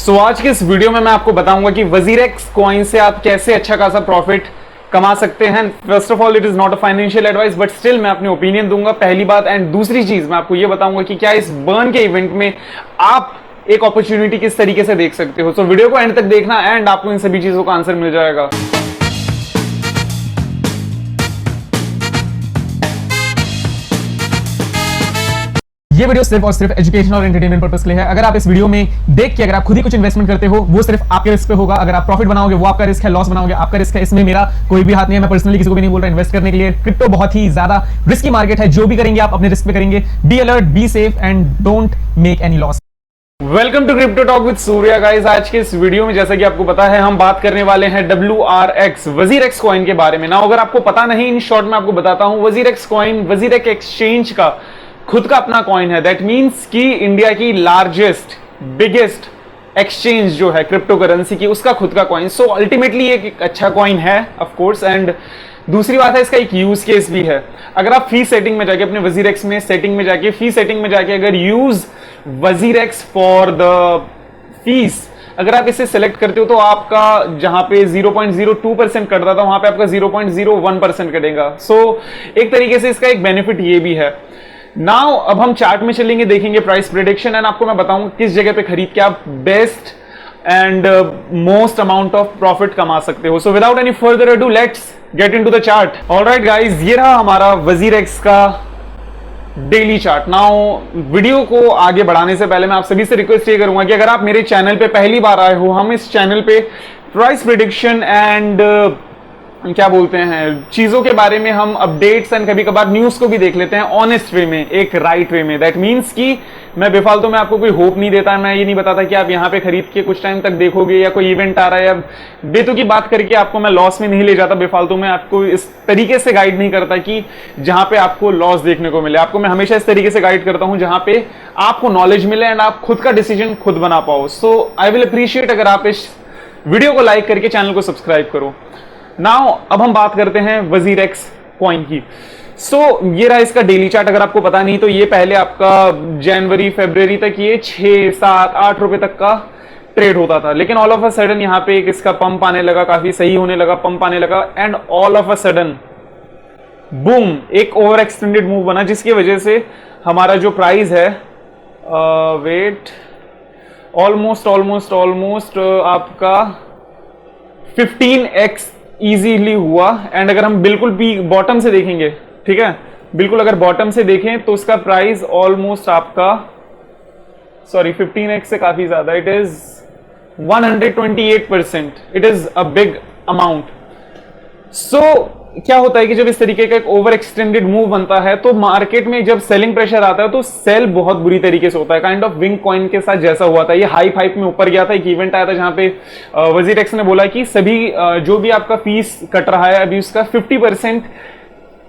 आज के इस वीडियो में मैं आपको बताऊंगा कि वजीरेक्स कॉइन से आप कैसे अच्छा खासा प्रॉफिट कमा सकते हैं। First of all it is not a financial advice, but still मैं अपनी ओपिनियन दूंगा, पहली बात। एंड दूसरी चीज मैं आपको यह बताऊंगा कि क्या इस बर्न के इवेंट में आप एक अपॉर्चुनिटी किस तरीके से देख सकते हो। वीडियो को एंड तक देखना एंड आपको इन सभी चीजों का आंसर मिल जाएगा। ये वीडियो सिर्फ और सिर्फ एजुकेशन और एंटरटेनमेंट पर्पस के लिए है। अगर आप इस वीडियो में देख के अगर आप खुद ही कुछ इन्वेस्टमेंट करते हो वो सिर्फ आपके रिस्क पे होगा। अगर आप प्रॉफिट बनाओगे वो आपका रिस्क है, लॉस बनाओगे आपका रिस्क है। इसमें मेरा कोई भी हाथ नहीं है। मैं पर्सनली किसी को भी नहीं बोल रहा इन्वेस्ट करने के लिए। क्रिप्टो बहुत ही ज्यादा रिस्की मार्केट है। जो भी करेंगे आप अपने रिस्क पे करेंगे। Be alert, be safe and don't make any loss. Welcome to crypto talk with Surya guys. आज के इस वीडियो में जैसा कि आपको पता है हम बात करने वाले हैं WRX वजीरेक्स कॉइन के बारे में। ना अगर आपको पता नहीं, इन शॉर्ट में आपको बताता हूं, वजीरेक्स कॉइन वजीरेक्स एक्सचेंज का खुद का अपना कॉइन है। दैट मींस कि इंडिया की लार्जेस्ट बिगेस्ट एक्सचेंज जो है क्रिप्टो करेंसी की, उसका खुद का कॉइन। सो अल्टीमेटली एक अच्छा कॉइन है ऑफ कोर्स। एंड दूसरी बात है इसका एक यूज केस भी है। अगर आप फी सेटिंग में जाके अपने वजीरेक्स में सेटिंग में जाके फी सेटिंग में जाके अगर use WazirX for the fees अगर आप इसे सेलेक्ट करते हो तो आपका जहां पे 0.02% कटता था वहां पे आपका 0.01% कटेगा। एक तरीके से इसका एक बेनिफिट ये भी है। नाउ अब हम चार्ट में चलेंगे, देखेंगे प्राइस प्रेडिक्शन एंड आपको मैं बताऊंगा किस जगह पे खरीद के आप best and most amount of profit कमा सकते हो। So without any further ado let's get into the chart. Alright guys, ये रहा हमारा वजीरेक्स का डेली चार्ट। नाउ वीडियो को आगे बढ़ाने से पहले मैं आप सभी से रिक्वेस्ट ये करूंगा कि अगर आप मेरे चैनल पे पहली बार आए हो, हम इस चैनल पे प्राइस प्रेडिक्शन एंड क्या बोलते हैं चीजों के बारे में हम अपडेट्स एंड कभी कभार न्यूज को भी देख लेते हैं ऑनेस्ट वे में, एक राइट वे में। दैट मींस कि मैं बेफालतू में आपको कोई होप नहीं देता। मैं ये नहीं बताता कि आप यहां पे खरीद के कुछ टाइम तक देखोगे या कोई इवेंट आ रहा है या बेतुकी बात करके आपको मैं लॉस में नहीं ले जाता। बेफालतू में आपको इस तरीके से गाइड नहीं करता कि जहां पे आपको लॉस देखने को मिले। आपको मैं हमेशा इस तरीके से गाइड करता हूं जहां पे आपको नॉलेज मिले एंड आप खुद का डिसीजन खुद बना पाओ। सो आई विल अप्रिशिएट अगर आप इस वीडियो को लाइक करके चैनल को सब्सक्राइब करो। नाउ अब हम बात करते हैं वजीरेक्स कॉइन की। ये रहा इसका डेली चार्ट। अगर आपको पता नहीं तो ये पहले आपका जनवरी फरवरी तक ये 6, 7, 8 रुपए तक का ट्रेड होता था, लेकिन ऑल ऑफ अ सडन यहाँ पे एक इसका पंप आने लगा, काफी सही होने लगा, पंप आने लगा and all of a sudden boom एक ओवर एक्सटेंडेड मूव बना, जिसकी वजह से हमारा जो प्राइस है ऑलमोस्ट आपका 15x इजीली हुआ। एंड अगर हम बिल्कुल बॉटम से देखेंगे, ठीक है, बिल्कुल अगर बॉटम से देखें तो इसका प्राइस ऑलमोस्ट आपका 15x से काफी ज्यादा, it is 128%। It is a big amount. क्या होता है कि जब इस तरीके का एक ओवर एक्सटेंडेड मूव बनता है तो मार्केट में जब सेलिंग प्रेशर आता है तो सेल बहुत बुरी तरीके से होता है। काइंड ऑफ विंग कॉइन के साथ जैसा हुआ था, ये हाई फाइप में ऊपर गया था। एक इवेंट आया था जहां पे वजीरेक्स ने बोला कि सभी जो भी आपका फीस कट रहा है अभी उसका 50%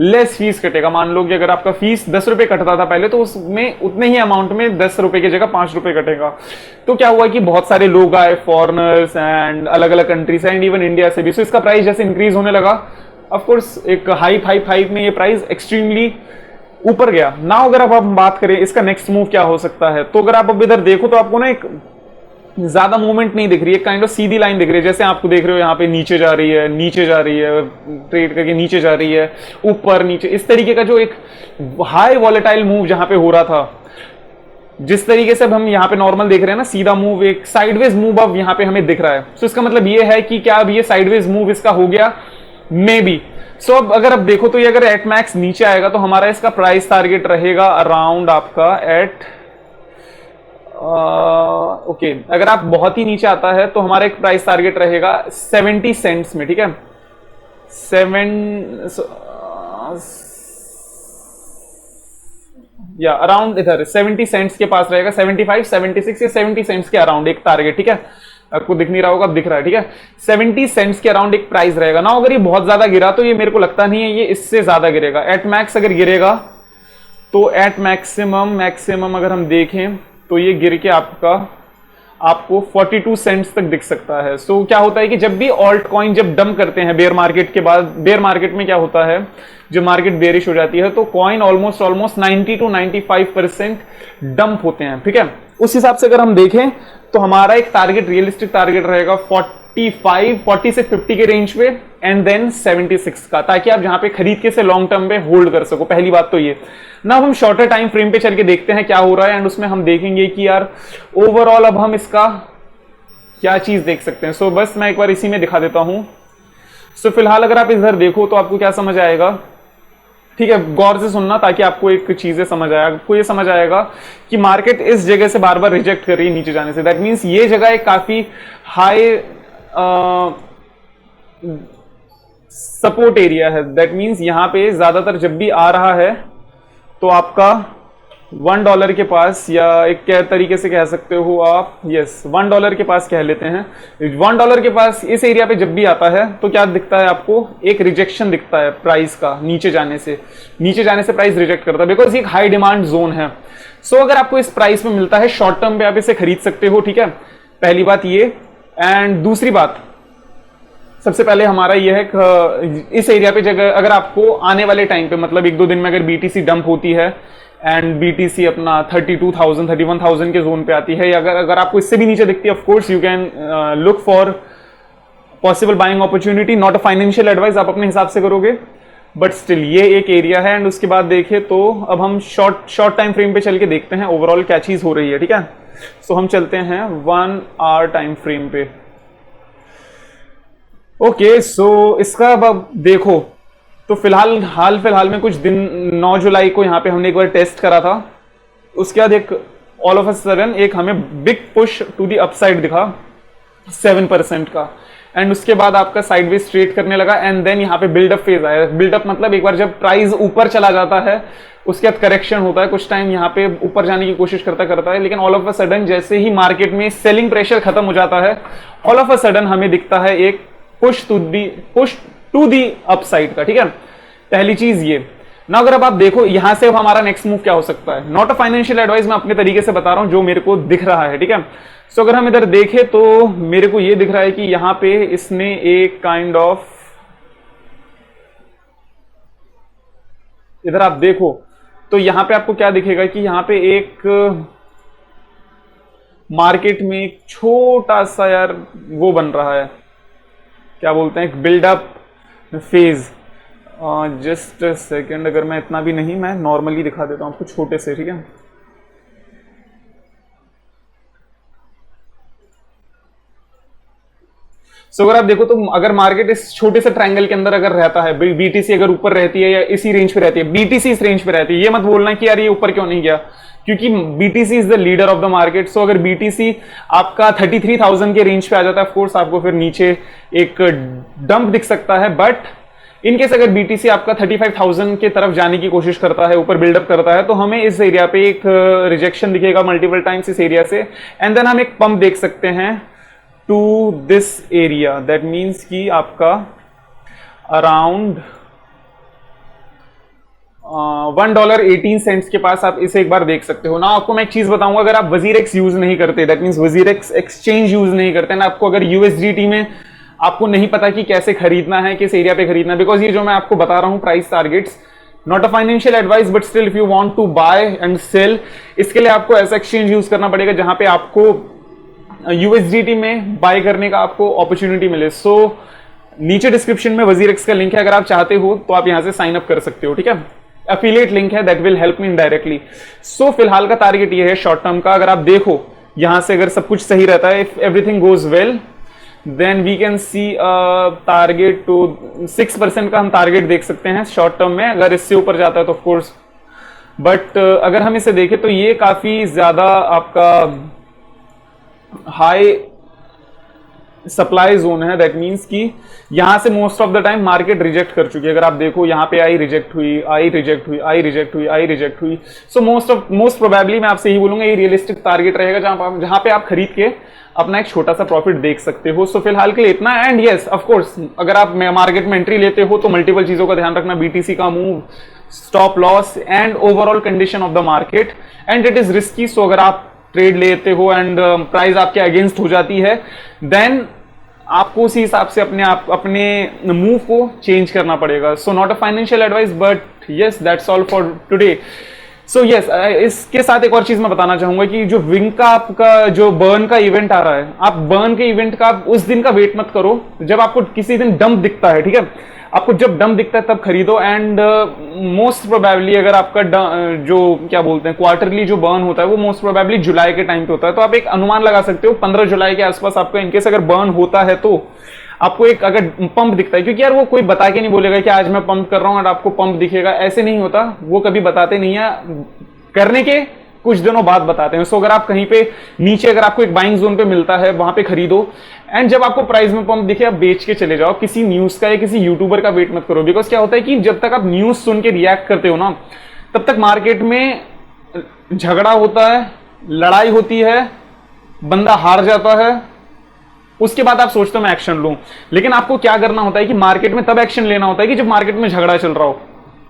लेस फीस कटेगा। मान लो कि अगर आपका फीस 10 रुपए कटता था पहले, तो उसमें उतने ही अमाउंट में 10 रुपए की जगह 5 रुपए कटेगा। तो क्या हुआ कि बहुत सारे लोग आए, फॉरेनर्स एंड अलग अलग कंट्री से एंड इवन इंडिया से भी। सो इसका प्राइस जैसे इंक्रीज होने लगा, ऑफ कोर्स एक हाई में ये प्राइस एक्सट्रीमली ऊपर गया। नाउ अगर अब हम बात करें इसका नेक्स्ट मूव क्या हो सकता है, तो अगर आप अब इधर देखो तो आपको ना एक ज्यादा मूवमेंट नहीं दिख रही है, काइंड ऑफ सीधी लाइन दिख रही है। जैसे आपको देख रहे हो यहाँ पे नीचे जा रही है, नीचे जा रही है, ट्रेड करके नीचे जा रही है, ऊपर नीचे, इस तरीके का जो एक हाई वॉलेटाइल मूव जहां पे हो रहा था, जिस तरीके से अब हम यहाँ पे नॉर्मल देख रहे हैं ना, सीधा मूव, एक साइडवेज मूव अब यहाँ पे हमें दिख रहा है। सो इसका मतलब ये है कि क्या अब ये साइडवेज मूव इसका हो गया मे बी। अब अगर आप देखो तो ये अगर एट मैक्स नीचे आएगा तो हमारा इसका प्राइस टारगेट रहेगा अराउंड आपका एट ओके, अगर आप बहुत ही नीचे आता है तो हमारा एक प्राइस टारगेट रहेगा 70 सेंट्स में, ठीक है, 7 या अराउंड इधर 70 सेंट्स के पास रहेगा, 75, 76 या 70 सेंट्स के अराउंड एक टारगेट, ठीक है। आपको दिख नहीं रहा होगा, अब दिख रहा है, ठीक है। 70 सेंट्स के अराउंड एक प्राइस रहेगा ना। अगर ये बहुत ज्यादा गिरा तो ये मेरे को लगता नहीं है ये इससे ज्यादा गिरेगा। एट मैक्स अगर गिरेगा तो एट मैक्सिमम अगर हम देखें तो ये गिर के आपको 42 सेंट्स तक दिख सकता है। क्या होता है कि जब भी ऑल्ट कॉइन जब डंप करते हैं बेयर मार्केट के बाद, बेयर मार्केट में क्या होता है, जब मार्केट बेरिश हो जाती है तो कॉइन ऑलमोस्ट 90 to 95% डंप होते हैं, ठीक है। उस हिसाब से अगर हम देखें तो हमारा एक टारगेट, रियलिस्टिक टारगेट रहेगा 40 से 50 के रेंज पे एंड देन 76 का, ताकि आप जहां पे खरीद के से लॉन्ग टर्म पे होल्ड कर सको। पहली बात तो ये ना, अब हम शॉर्टर टाइम फ्रेम पे चल के देखते हैं क्या हो रहा है एंड उसमें हम देखेंगे कि यार ओवरऑल अब हम इसका क्या चीज देख सकते हैं। सो बस मैं एक बार इसी में दिखा देता हूं। सो फिलहाल अगर आप इधर देखो तो आपको क्या समझ आएगा, ठीक है, गौर से सुनना ताकि आपको एक चीजें समझ आए। आपको ये समझ आएगा कि मार्केट इस जगह से बार बार रिजेक्ट कर रही है नीचे जाने से। दैट मीन्स ये जगह एक काफी हाई सपोर्ट एरिया है। दैट मीन्स यहां पे ज्यादातर जब भी आ रहा है तो आपका $1 के पास, या एक क्या तरीके से कह सकते हो आप, यस $1 के पास कह लेते हैं। $1 के पास इस एरिया पे जब भी आता है तो क्या दिखता है आपको, एक रिजेक्शन दिखता है प्राइस का नीचे जाने से प्राइस रिजेक्ट करता है, बिकॉज ये एक हाई डिमांड जोन है। सो अगर आपको इस प्राइस में मिलता है शॉर्ट टर्म पे आप इसे खरीद सकते हो, ठीक है, पहली बात ये। एंड दूसरी बात, सबसे पहले हमारा यह है कि इस एरिया पे जगह अगर आपको आने वाले टाइम पे, मतलब 1-2 दिन में अगर बीटीसी डंप होती है एंड बीटीसी अपना 32,000 31,000 के जोन पे आती है, या अगर आपको इससे भी नीचे दिखती है, of course you can look for possible buying opportunity. Not a financial advice, आप अपने हिसाब से करोगे, बट स्टिल ये एक एरिया है। एंड उसके बाद देखें तो अब हम शॉर्ट टाइम फ्रेम पे चल के देखते हैं ओवरऑल क्या चीज हो रही है, ठीक है। सो हम चलते हैं 1 आवर टाइम फ्रेम पे। ओके, सो इसका अब देखो तो फिलहाल में कुछ दिन 9 जुलाई को यहां पे हमने एक बार टेस्ट करा था। उसके बाद एक ऑल ऑफ अ सडन एक हमें big push to the upside दिखा 7% का, एंड उसके बाद आपका साइडवेज स्ट्रेट करने लगा एंड देन यहाँ पे बिल्डअप फेज आया। बिल्डअप मतलब एक बार जब प्राइस ऊपर चला जाता है उसके बाद करेक्शन होता है, कुछ टाइम यहाँ पे ऊपर जाने की कोशिश करता है, लेकिन ऑल ऑफ अ सडन जैसे ही मार्केट में सेलिंग प्रेशर खत्म हो जाता है, ऑल ऑफ अ सडन हमें दिखता है एक पुश टू दी अपसाइड का, ठीक है। पहली चीज ये ना, अगर अब आप देखो यहां से अब हमारा नेक्स्ट मूव क्या हो सकता है, नॉट अ फाइनेंशियल एडवाइस, मैं अपने तरीके से बता रहा हूं जो मेरे को दिख रहा है, ठीक है। सो अगर हम इधर देखें तो मेरे को ये दिख रहा है कि यहां पे इसने एक काइंड ऑफ, इधर आप देखो तो यहां पे आपको क्या दिखेगा कि यहां पे एक मार्केट में एक छोटा सा यार वो बन रहा है, क्या बोलते हैं, एक बिल्डअप फेज। जस्ट सेकेंड, अगर मैं इतना भी नहीं, मैं नॉर्मली दिखा देता हूं आपको छोटे से, ठीक है। सो अगर आप देखो तो अगर मार्केट इस छोटे से ट्रायंगल के अंदर अगर रहता है, बीटीसी अगर ऊपर रहती है या इसी रेंज पे रहती है, बीटीसी इस रेंज पे रहती है, ये मत बोलना कि यार ये ऊपर क्यों नहीं गया, क्योंकि BTC is the leader of the market. So अगर बीटीसी आपका 33,000 के रेंज पे आ जाता है, ऑफ कोर्स आपको फिर नीचे एक डंप दिख सकता है, बट इनकेस अगर बीटीसी आपका 35,000 के तरफ जाने की कोशिश करता है, ऊपर बिल्डअप करता है, तो हमें इस एरिया पे एक रिजेक्शन दिखेगा मल्टीपल टाइम्स इस एरिया से, एंड देन हम एक पंप देख सकते हैं to this area. That means कि आपका अराउंड $1.18 के पास आप इसे एक बार देख सकते हो ना। आपको मैं एक चीज बताऊंगा, अगर आप WazirX यूज नहीं करते, that means WazirX exchange use नहीं करते ना, आपको अगर USDT में आपको नहीं पता कि कैसे खरीदना है, किस एरिया पे खरीदना है, बिकॉज ये जो मैं आपको बता रहा हूं price targets, not a financial advice, but still if you want to buy and sell, इसके लिए आपको ऐसा एक्सचेंज यूज करना पड़ेगा जहां पे आपको USDT में बाय करने का आपको अपॉर्चुनिटी मिले। सो नीचे डिस्क्रिप्शन में WazirX का लिंक है, अगर आप चाहते हो तो आप यहां से साइन अप कर सकते हो, ठीक है। एफिलिएट लिंक है, that will help me indirectly. So फिलहाल का टारगेट ये है शॉर्ट टर्म का, अगर आप देखो यहां से अगर सब कुछ सही रहता है, if everything goes well, then we can see target to 6% का हम टारगेट देख सकते हैं शॉर्ट टर्म में। अगर इससे ऊपर जाता है तो ऑफ कोर्स, बट अगर हम इसे देखें तो ये काफी ज्यादा आपका हाई सप्लाई जोन है। दैट मींस कि यहां से most of the time market reject कर चुकी है। अगर आप देखो यहां पे आई रिजेक्ट हुई, सो मोस्ट प्रोबेबली मैं आपसे यही बोलूंगा ये रियलिस्टिक टारगेट रहेगा जहां पे आप खरीद के अपना एक छोटा सा प्रॉफिट देख सकते हो। सो फिलहाल के लिए इतना। एंड यस ऑफ कोर्स अगर आप मार्केट में एंट्री लेते हो तो मल्टीपल चीजों का ध्यान रखना, बीटीसी का move, stop loss and overall condition of the market, and it is risky. So अगर आप ट्रेड लेते हो एंड प्राइस आपके अगेंस्ट हो जाती है, देन आपको उसी हिसाब से अपने मूव को चेंज करना पड़ेगा। So not a financial advice, but yes that's all for today. So yes, इसके साथ एक और चीज मैं बताना चाहूंगा कि जो विंग का आपका जो बर्न का इवेंट आ रहा है, आप बर्न के इवेंट का उस दिन का वेट मत करो जब आपको किसी दिन डंप दिखता है, ठीक है। आपको जब डंप दिखता है तब खरीदो। एंड मोस्ट प्रोबेबली अगर आपका जो क्या बोलते हैं क्वार्टरली जो बर्न होता है वो मोस्ट प्रोबेबली जुलाई के टाइम पे होता है, तो आप एक अनुमान लगा सकते हो 15 जुलाई के आसपास आपका इनकेस अगर बर्न होता है तो आपको एक अगर पंप दिखता है, क्योंकि यार वो कोई बता के नहीं बोलेगा कि आज मैं पंप कर रहा हूं और आपको पंप दिखेगा, ऐसे नहीं होता, वो कभी बताते नहीं है, करने के कुछ दिनों बाद बताते हैं। सो अगर आप कहीं पे नीचे अगर आपको एक बाइंग जोन पे मिलता है वहां पे खरीदो, एंड जब आपको प्राइस में पंप दिखे आप बेच के चले जाओ। किसी न्यूज का या किसी यूट्यूबर का वेट मत करो, बिकॉज क्या होता है कि जब तक आप न्यूज सुन के रिएक्ट करते हो ना, तब तक मार्केट में झगड़ा होता है, लड़ाई होती है, बंदा हार जाता है, उसके बाद आप सोचते हो मैं एक्शन लूं। लेकिन आपको क्या करना होता है कि मार्केट में तब एक्शन लेना होता है कि जब मार्केट में झगड़ा चल रहा हो।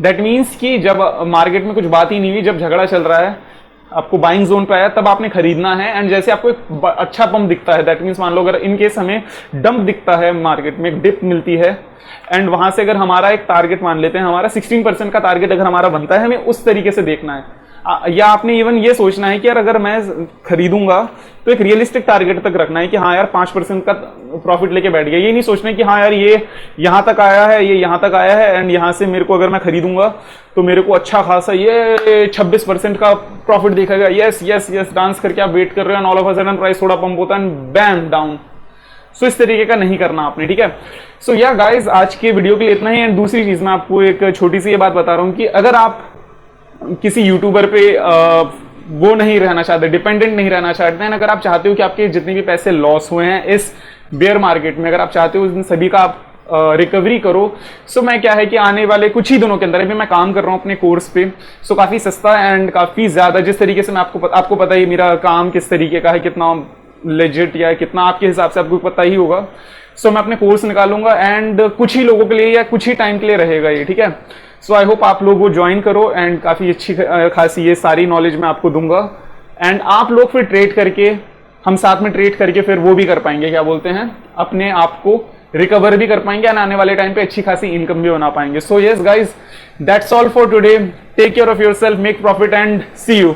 दैट मीन्स कि जब मार्केट में कुछ बात ही नहीं हुई, जब झगड़ा चल रहा है, आपको बाइंग जोन पे आया, तब आपने खरीदना है। एंड जैसे आपको एक अच्छा पंप दिखता है, दैट मीन्स मान लो अगर इन केस हमें डंप दिखता है मार्केट में, एक डिप मिलती है, एंड वहां से अगर हमारा एक टारगेट मान लेते हैं, हमारा 16% का टारगेट अगर हमारा बनता है, हमें उस तरीके से देखना है। या आपने इवन ये सोचना है कि यार अगर मैं खरीदूंगा तो एक रियलिस्टिक टारगेट तक रखना है कि हाँ यार 5% का प्रॉफिट लेके बैठ गया। ये नहीं सोचना है कि हाँ यार ये यहां तक आया है, ये यहां तक आया है, एंड यहां से मेरे को अगर मैं खरीदूंगा तो मेरे को अच्छा खासा ये 26% का प्रॉफिट दिखेगा। यस यस यस, डांस करके आप वेट कर रहे हो, all of a sudden price थोड़ा पंप होता है एंड बैम डाउन। सो इस तरीके का नहीं करना आपने, ठीक है। सो या गाइज, आज के वीडियो के लिए इतना ही। एंड दूसरी चीज मैं आपको एक छोटी सी ये बात बता रहा हूं कि अगर आप किसी यूट्यूबर पे वो नहीं रहना चाहते, डिपेंडेंट नहीं रहना चाहते हैं, अगर आप चाहते हो कि आपके जितने भी पैसे लॉस हुए हैं इस बेयर मार्केट में, अगर आप चाहते हो उन सभी का आप रिकवरी करो, सो मैं क्या है कि आने वाले कुछ ही दिनों के अंदर, अभी मैं काम कर रहा हूं अपने कोर्स पे, सो काफी सस्ता एंड काफी ज्यादा, जिस तरीके से मैं आपको पता ही मेरा काम किस तरीके का है, कितना लेजिट या कितना आपके हिसाब से आपको पता ही होगा। सो मैं अपने कोर्स निकालूंगा एंड कुछ ही लोगों के लिए या कुछ ही टाइम के लिए रहेगा ये, ठीक है। सो आई होप आप लोग वो ज्वाइन करो एंड काफी अच्छी खासी ये सारी नॉलेज मैं आपको दूंगा, एंड आप लोग फिर ट्रेड करके, हम साथ में ट्रेड करके फिर वो भी कर पाएंगे, क्या बोलते हैं, अपने आप को रिकवर भी कर पाएंगे एंड आने वाले टाइम पे अच्छी खासी इनकम भी बना पाएंगे। So yes guys, that's all for today. Take care of yourself, make profit and see you.